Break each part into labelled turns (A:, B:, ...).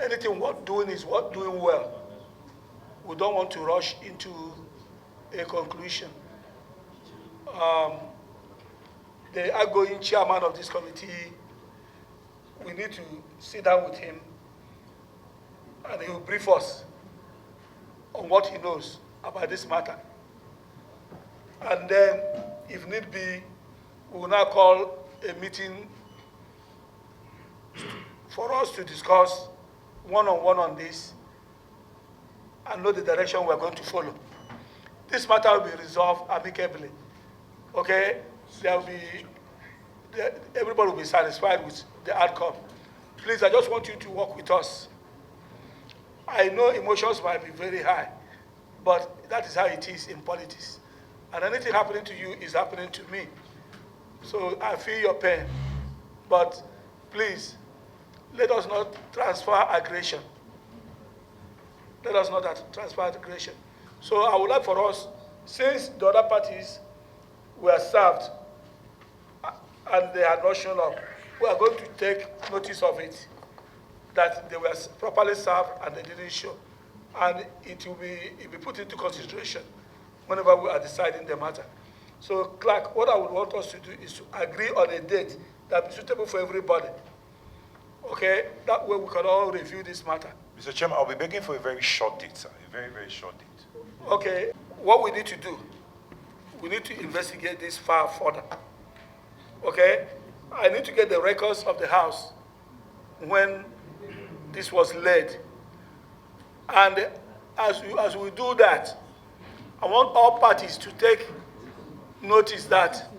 A: anything worth doing is worth doing well. We don't want to rush into a conclusion. The outgoing chairman of this committee, we need to sit down with him and he will brief us on what he knows about this matter. And then, if need be, we will now call a meeting for us to discuss one-on-one on this and know the direction we're going to follow. This matter will be resolved amicably. Okay? There will be, everybody will be satisfied with the outcome. Please, I just want you to work with us. I know emotions might be very high, but that is how it is in politics. And anything happening to you is happening to me. So I feel your pain. But please, let us not transfer aggression. Let us not transfer aggression. So I would like for us, since the other parties were served and they had not shown up, we are going to take notice of it, that they were properly served and they didn't show. And it will be put into consideration whenever we are deciding the matter. So, Clark, what I would want us to do is to agree on a date that is suitable for everybody. Okay? That way we can all review this matter.
B: Mr. Chairman, I'll be begging for a very short date, sir. A very, very short date.
A: Okay. What we need to do, we need to investigate this far further. Okay? I need to get the records of the house when this was laid. And as we do that, I want all parties to take notice that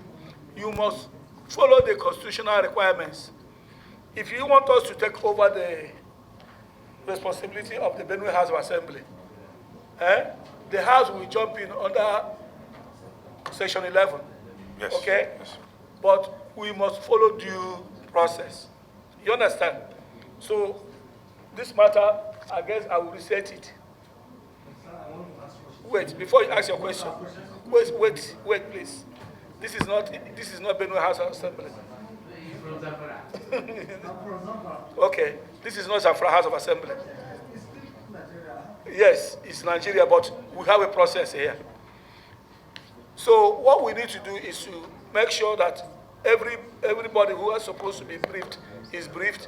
A: you must follow the constitutional requirements. If you want us to take over the responsibility of the Benue House of Assembly, the House will jump in under Section 11.
B: Yes.
A: Okay?
B: Yes.
A: But we must follow due process. You understand? So, this matter, I guess I will reset it. Wait, before you ask your question. Wait, please. This is not Benue House of Assembly. Okay, this is not Zamfara House of Assembly. Yes, it's Nigeria, but we have a process here. So what we need to do is to make sure that everybody who is supposed to be briefed is briefed.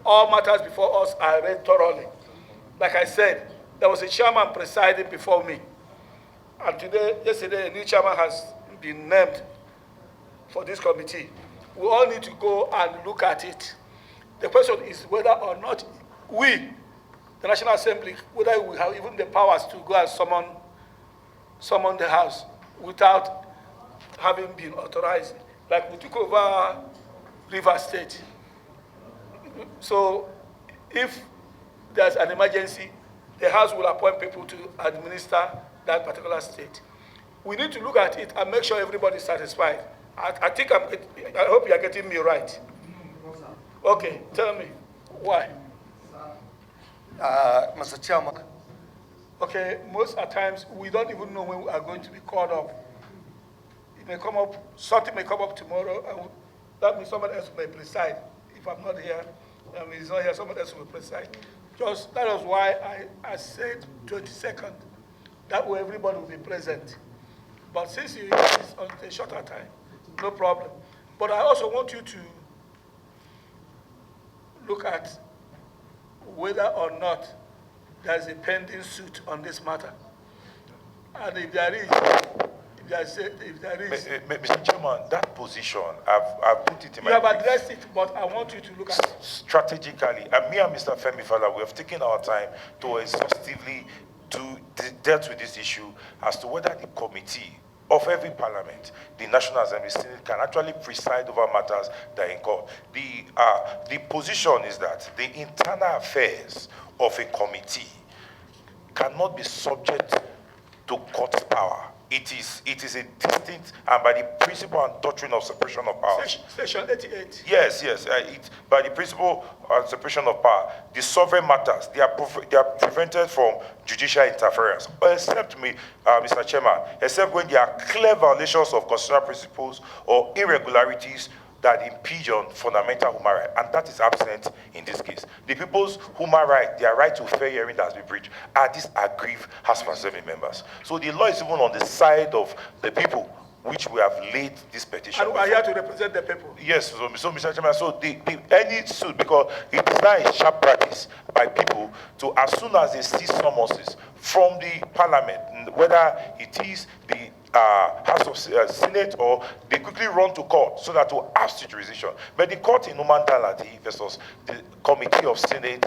A: All matters before us are read thoroughly. Like I said, there was a chairman presiding before me. And yesterday, a new chairman has been named for this committee. We all need to go and look at it. The question is whether or not we, the National Assembly, whether we have even the powers to go and summon the House without having been authorized. Like we took over Rivers State. So if there's an emergency, the House will appoint people to administer that particular state. We need to look at it and make sure everybody is satisfied. I hope you are getting me right. Okay, tell me, why?
C: Mr. Chairman.
A: Okay, most at times, we don't even know when we are going to be called up. It may come up, something may come up tomorrow, and that means somebody else may preside. If I'm not here, he's not here, somebody else will preside. That was why I said 22nd. That way everybody will be present. But since it's on a shorter time, no problem. But I also want you to look at whether or not there is a pending suit on this matter. And if there is,
B: Mr. Chairman, that position, I've put it in my...
A: You have addressed it, but I want you to look at it.
B: Strategically, and me and Mr. Femi Fala, we have taken our time to exhaustively dealt with this issue as to whether the committee of every parliament, the National Assembly Senate, can actually preside over matters that are in court. The position is that the internal affairs of a committee cannot be subject to court power. It is a distinct, and by the principle and doctrine of separation of powers.
A: Section 88.
B: Yes. By the principle of separation of power, the sovereign matters, they are prevented from judicial interference, except Mr. Chairman, except when there are clear violations of constitutional principles or irregularities that impinge on fundamental human rights, and that is absent in this case. the people's human right, their right to fair hearing that has been breached, are these aggrieved House of Assembly members. So the law is even on the side of the people which we have laid this petition.
A: And we are here to represent the people.
B: Yes, so Mr. Chairman, so any suit, because it is now a sharp practice by people to, as soon as they see summonses from the parliament, whether it is the House of Senate, or they quickly run to court so that to ask the jurisdiction. But the court in Umantalati versus the Committee of Senate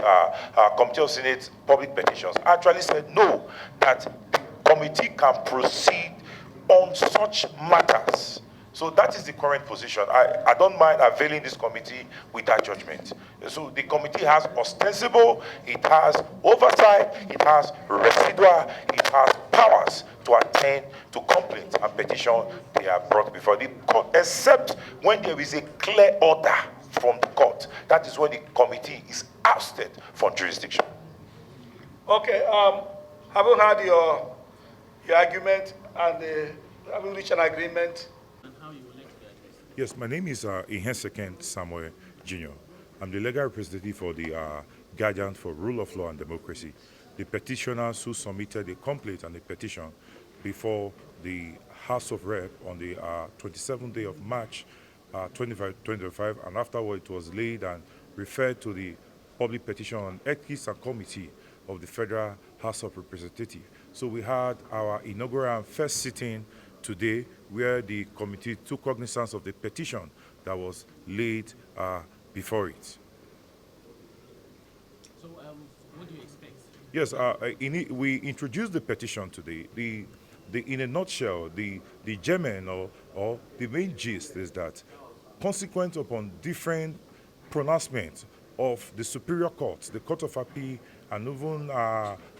B: Public Petitions actually said no, that the committee can proceed on such matters. So that is the current position. I don't mind availing this committee with that judgment. So the committee has ostensible, it has oversight, it has residual, it has powers to attend to complaints and petitions they have brought before the court, except when there is a clear order from the court. That is when the committee is ousted from jurisdiction.
A: Okay, having had your argument and having reached an agreement.
C: Yes, my name is Ihenseken Samuel Jr. I'm the legal representative for the Guardian for Rule of Law and Democracy. The petitioners who submitted a complaint and a petition before the House of Rep on the 27th day of March 2025, and afterward it was laid and referred to the Public Petition and Ethics and Committee of the Federal House of Representatives. So we had our inaugural first sitting today, where the committee took cognizance of the petition that was laid before it.
D: So what do you expect?
C: Yes, we introduced the petition today. In a nutshell, the germen or the main gist is that, consequent upon different pronouncements of the Superior Court, the Court of Appeal, and even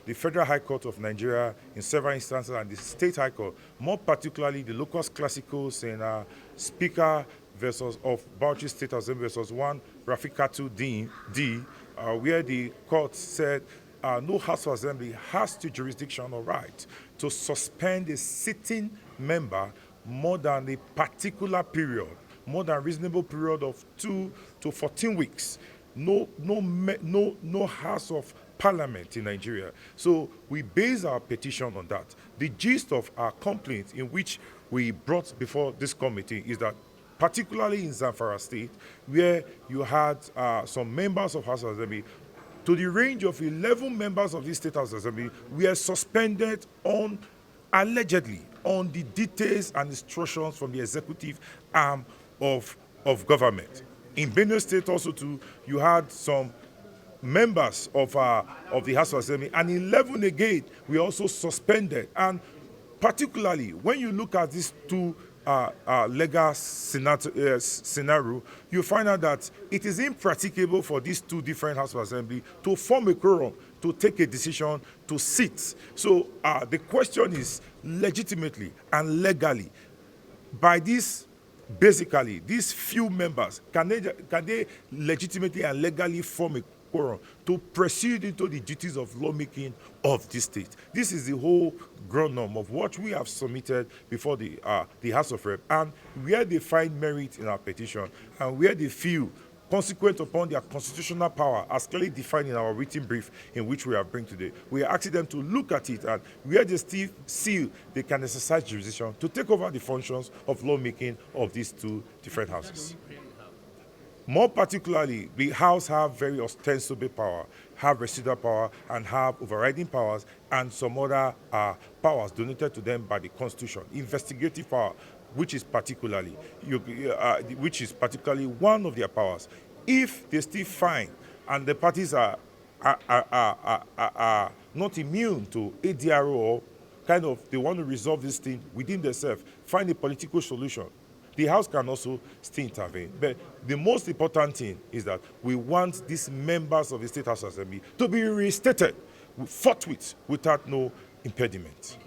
C: the Federal High Court of Nigeria in several instances, and the State High Court, more particularly the locus classicals in Speaker versus of Bauchi State Assembly versus 1 Rafikatu D, where the court said no House of Assembly has the jurisdiction or right to suspend a sitting member more than a particular period, more than a reasonable period of 2 to 14 weeks. No House of Parliament in Nigeria. So we base our petition on that. The gist of our complaint, in which we brought before this committee, is that particularly in Zamfara State, where you had some members of House of Assembly, to the range of 11 members of the State House of Assembly, were suspended on, allegedly, on the details and instructions from the executive arm of government. In Benue State also too, you had some members of the House of Assembly, and 11 again were also suspended. And particularly when you look at these two legal scenario, you find out that it is impracticable for these two different House of Assembly to form a quorum to take a decision to sit. So the question is, legitimately and legally, by this, basically, these few members, can they legitimately and legally form a quorum to proceed into the duties of lawmaking of this state? This is the whole ground norm of what we have submitted before the House of Rep, and where they find merit in our petition, and where they feel, consequent upon their constitutional power as clearly defined in our written brief in which we have bring today, we are asking them to look at it, and where they still see they can exercise jurisdiction to take over the functions of lawmaking of these two different houses. More particularly, the House have very ostensible power, have residual power, and have overriding powers, and some other powers donated to them by the Constitution. Investigative power, which is particularly one of their powers. If they still find, and the parties are not immune to ADRO, or kind of they want to resolve this thing within themselves, find a political solution, the House can also still intervene. But the most important thing is that we want these members of the State House Assembly to be reinstated forthwith without no impediment.